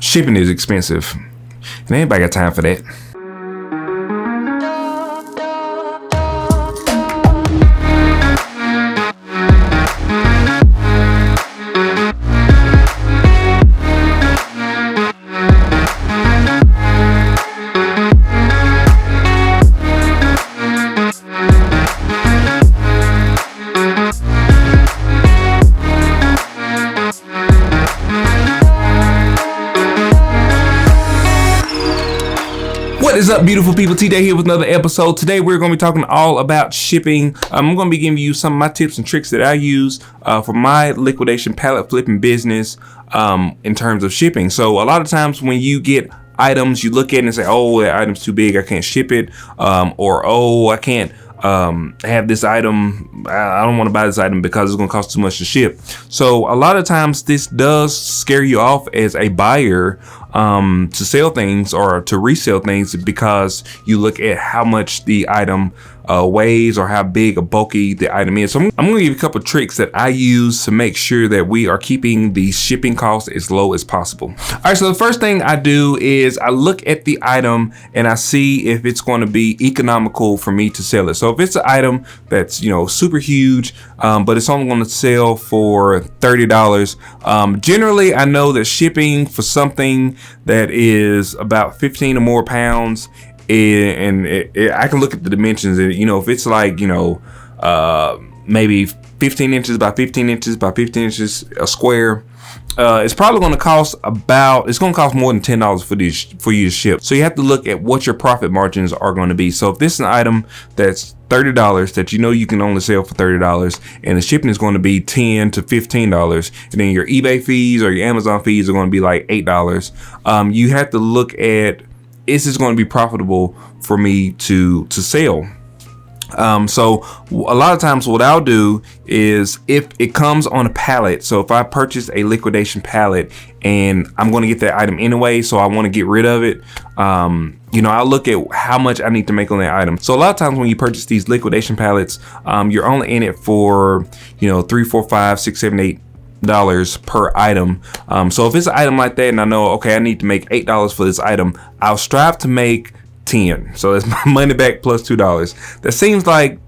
Shipping is expensive, and anybody got time for that. What is up, beautiful people? T-Day here with another episode. Today we're going to be talking all about shipping. I'm going to be giving you some of my tips and tricks that I use for my liquidation pallet flipping business in terms of shipping. So a lot of times when you get items, you look at it and say, oh, that item's too big, I can't ship it, or oh, I can't have this item, I don't want to buy this item because it's going to cost too much to ship. So a lot of times this does scare you off as a buyer to sell things or to resell things, because you look at how much the item weighs or how big or bulky the item is. So I'm going to give you a couple of tricks that I use to make sure that we are keeping the shipping costs as low as possible. All right, so the first thing I do is I look at the item and I see if it's going to be economical for me to sell it. So if it's an item that's, you know, super huge, but it's only going to sell for $30, generally I know that shipping for something that is about 15 or more pounds, and I can look at the dimensions, and you know, if it's like, you know, maybe 15 inches by 15 inches by 15 inches a square, it's probably going to cost more than $10 for you to ship. So you have to look at what your profit margins are going to be. So if this is an item that's $30 that you know you can only sell for $30, and the shipping is going to be $10 to $15, and then your eBay fees or your Amazon fees are going to be like $8, you have to look at, is this going to be profitable for me to sell? So a lot of times what I'll do is, if it comes on a pallet, so if I purchase a liquidation pallet and I'm going to get that item anyway, so I want to get rid of it, you know, I'll look at how much I need to make on that item. So a lot of times when you purchase these liquidation pallets, you're only in it for, you know, $3, $4, $5, $6, $7, $8 per item. So if it's an item like that and I know, okay, I need to make $8 for this item, I'll strive to make 10. So that's my money back plus $2. That seems like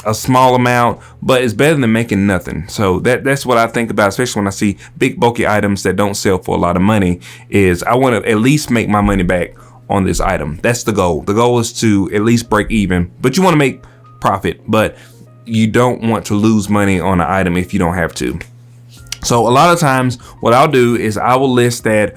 a small amount, but it's better than making nothing. So that's what I think about, especially when I see big bulky items that don't sell for a lot of money, is I want to at least make my money back on this item. That's the goal. The goal is to at least break even, but you want to make profit, but you don't want to lose money on an item if you don't have to. So a lot of times what I'll do is I will list that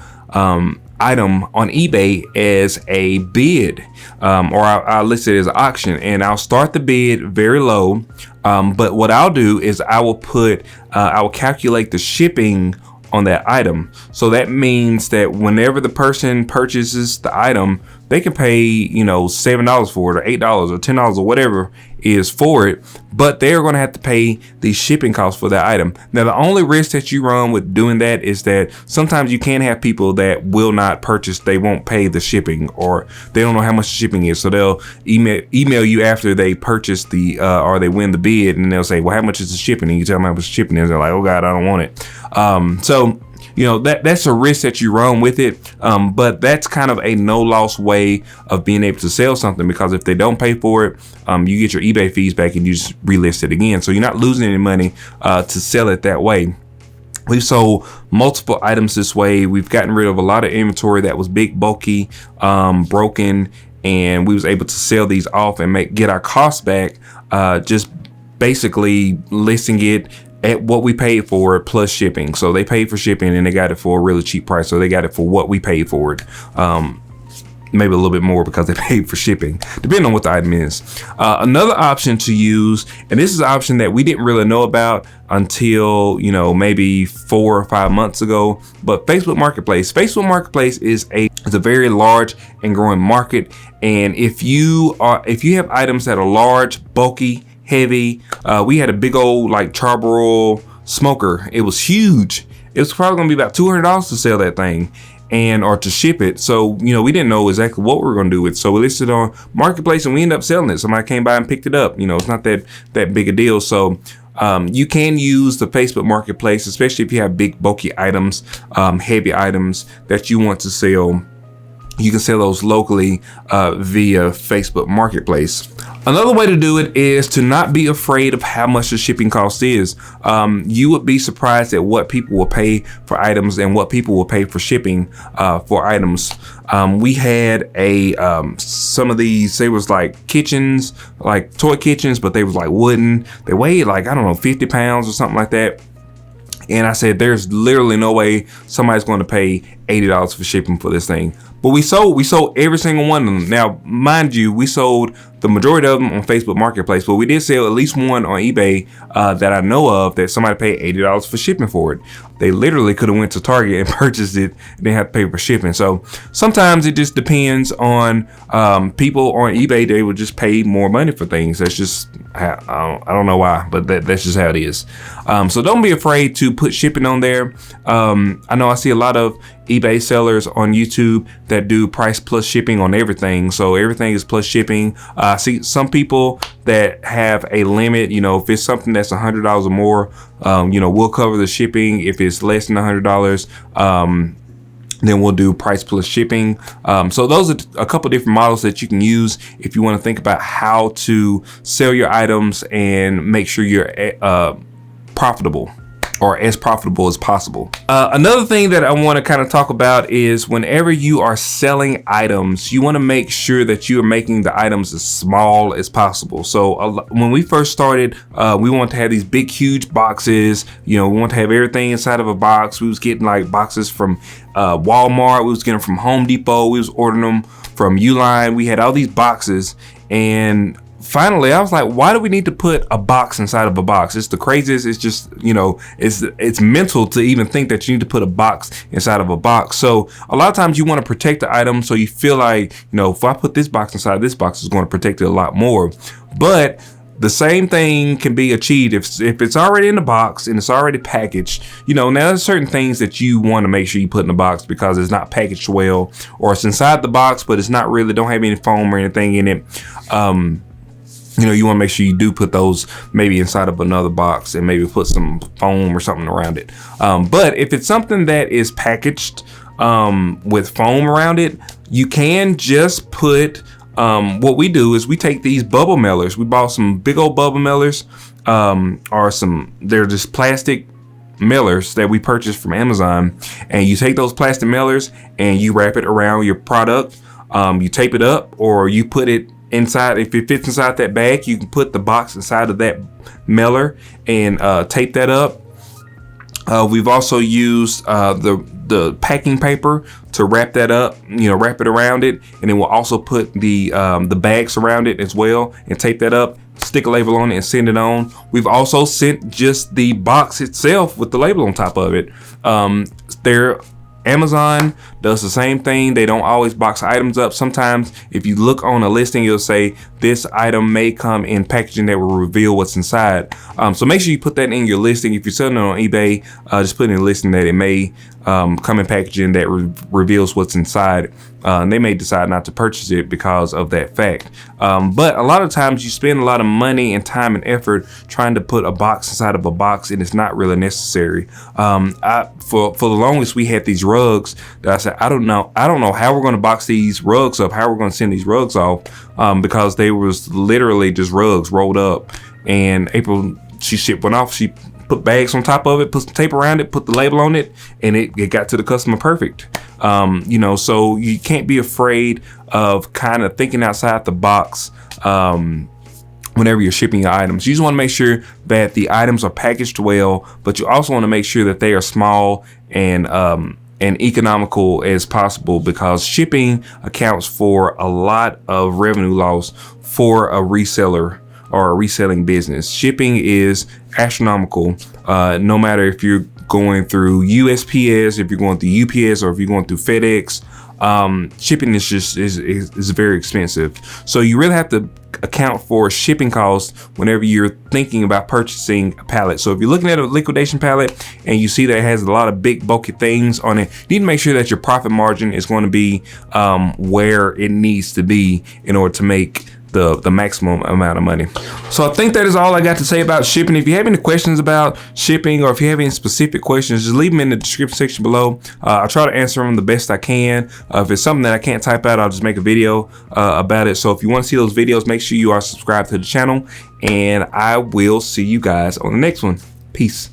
item on eBay as a bid, or I'll list it as an auction, and I'll start the bid very low. But what I'll do is I will calculate the shipping on that item. So that means that whenever the person purchases the item, they can pay, you know, $7 for it, or $8 or $10 or whatever is for it, but they're going to have to pay the shipping costs for that item. Now, the only risk that you run with doing that is that sometimes you can have people that will not purchase, they won't pay the shipping, or they don't know how much the shipping is. So they'll email you after they purchase or they win the bid, and they'll say, well, how much is the shipping? And you tell them how much the shipping is. They're like, oh God, I don't want it. So you know, that's a risk that you run with it, but that's kind of a no-loss way of being able to sell something, because if they don't pay for it, you get your eBay fees back and you just relist it again. So you're not losing any money to sell it that way. We've sold multiple items this way. We've gotten rid of a lot of inventory that was big, bulky, broken, and we was able to sell these off and get our costs back, just basically listing it at what we paid for it plus shipping. So they paid for shipping and they got it for a really cheap price. So they got it for what we paid for it. Maybe a little bit more because they paid for shipping, depending on what the item is. Another option to use, and this is an option that we didn't really know about until, you know, maybe 4 or 5 months ago, but Facebook Marketplace. Facebook Marketplace is a very large and growing market. And if you have items that are large, bulky, heavy, we had a big old like charbroil smoker. It was huge. It was probably gonna be about $200 to sell that thing, or to ship it. So, you know, we didn't know exactly what we were gonna do with it. So we listed on Marketplace and we ended up selling it. Somebody came by and picked it up. You know, it's not that big a deal. So You can use the Facebook Marketplace, especially if you have big bulky items, heavy items that you want to sell. You can sell those locally via Facebook Marketplace. Another way to do it is to not be afraid of how much the shipping cost is. You would be surprised at what people will pay for items and what people will pay for shipping for items. We had some of these, they was like kitchens, like toy kitchens, but they was like wooden. They weighed like, I don't know, 50 pounds or something like that. And I said, there's literally no way somebody's going to pay $80 for shipping for this thing. But we sold every single one of them. Now, mind you, we sold the majority of them on Facebook Marketplace, but we did sell at least one on eBay that I know of that somebody paid $80 for shipping for it. They literally could have went to Target and purchased it and didn't have to pay for shipping. So sometimes it just depends on people on eBay. They would just pay more money for things. That's just, I don't know why, but that's just how it is. So don't be afraid to put shipping on there. I know I see a lot of eBay sellers on YouTube that do price plus shipping on everything. So everything is plus shipping. I see some people that have a limit. You know, if it's something that's $100 or more, you know, we'll cover the shipping. If it's less than $100, then we'll do price plus shipping. So those are a couple different models that you can use if you want to think about how to sell your items and make sure you're profitable, or as profitable as possible. Another thing that I want to kind of talk about is whenever you are selling items, you want to make sure that you are making the items as small as possible. So when we first started, we wanted to have these big, huge boxes. You know, we want to have everything inside of a box. We was getting like boxes from Walmart. We was getting them from Home Depot. We was ordering them from Uline. We had all these boxes, and finally I was like, why do we need to put a box inside of a box? It's the craziest. It's just, you know, it's mental to even think that you need to put a box inside of a box. So a lot of times you want to protect the item, so you feel like, you know, if I put this box inside this box, is going to protect it a lot more. But the same thing can be achieved if it's already in the box and it's already packaged. You know, now there's certain things that you want to make sure you put in the box because it's not packaged well, or it's inside the box but it's not really, don't have any foam or anything in it. You know, you want to make sure you do put those maybe inside of another box and maybe put some foam or something around it. But if it's something that is packaged with foam around it, you can just put, what we do is we take these bubble mailers. We bought some big old bubble mailers, they're just plastic mailers that we purchased from Amazon. And you take those plastic mailers and you wrap it around your product. You tape it up, or you put it inside. If it fits inside that bag, you can put the box inside of that mailer and tape that up. We've also used the packing paper to wrap that up, you know, wrap it around it, and then we'll also put the bags around it as well and tape that up, stick a label on it and send it on. We've also sent just the box itself with the label on top of it. Amazon does the same thing. They don't always box items up. Sometimes if you look on a listing, it'll say this item may come in packaging that will reveal what's inside. So make sure you put that in your listing. If you're selling it on eBay, just put in a listing that it may come in packaging that reveals what's inside. And they may decide not to purchase it because of that fact. But a lot of times you spend a lot of money and time and effort trying to put a box inside of a box, and it's not really necessary. For the longest, we had these rugs that I said, I don't know how we're going to box these rugs up, how we're going to send these rugs off, because they was literally just rugs rolled up. And April, she shipped one off. She put bags on top of it, put some tape around it, put the label on it, and it got to the customer perfect. You know, so you can't be afraid of kind of thinking outside the box whenever you're shipping your items. You just want to make sure that the items are packaged well, but you also want to make sure that they are small and economical as possible, because shipping accounts for a lot of revenue loss for a reseller or a reselling business. Shipping is astronomical, no matter if you're going through USPS, if you're going through UPS, or if you're going through FedEx. Shipping is just is very expensive. So you really have to account for shipping costs whenever you're thinking about purchasing a pallet. So if you're looking at a liquidation pallet and you see that it has a lot of big bulky things on it, you need to make sure that your profit margin is going to be where it needs to be in order to make the maximum amount of money. So I think that is all I got to say about shipping. If you have any questions about shipping, or if you have any specific questions, just leave them in the description section below. I'll try to answer them the best I can. If it's something that I can't type out, I'll just make a video about it. So if you want to see those videos, make sure you are subscribed to the channel, and I will see you guys on the next one. Peace.